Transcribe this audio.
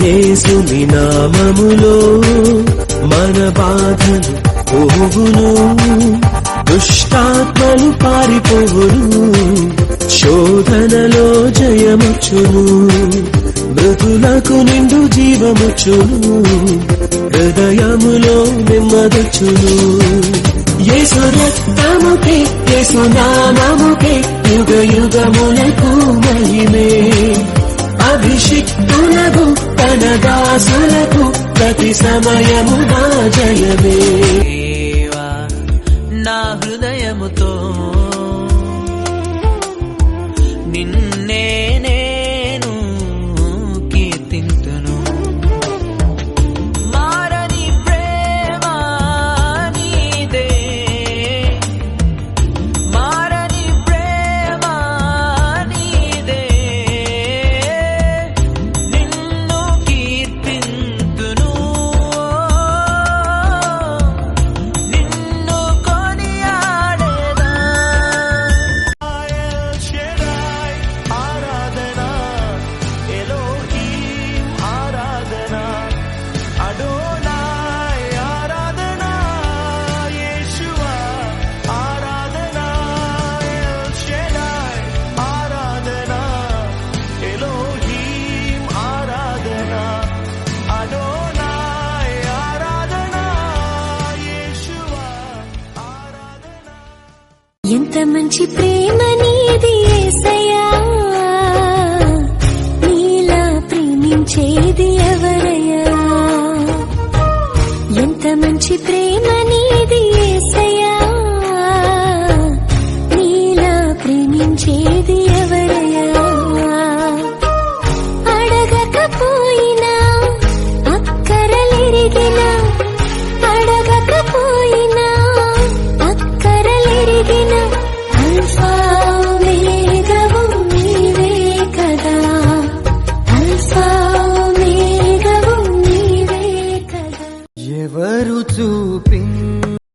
యేసుని నామములో మన బాధలు పోవును, దుష్టాత్మలు పారిపోవును, శోధనలో జయముచ్చును, మృతులకు నిండు జీవముచ్చును, హృదయములో నెమ్మదొచ్చును. యేసు రక్తముకే యేసు నామముకే యుగ యుగములకు మహిమే, అభిషిక్తులకు తన దాసులకు ప్రతి సమయము నా జయమే. నా హృదయముతో నిన్నే నేను కీర్తింతును, మారని ప్రేమ నీదే, మారని ప్రేమ నీదే, నిన్ను కీర్తింతును, నిన్ను కొనియాడేదా. ఆరాధన ఎలోహీం, ఆరాధన అడోనాయ్, ఆరాధన యేషువా, ఆరాధన ఎల్ షెడాయ్, ఆరాధన ఎలోహీం, ఆరాధన అడోనాయ్, ఆరాధన యేషువా, ఆరాధన. ఎంత మంచి ప్రేమ నీది యేసయ్యా, నీలా ప్రేమించేది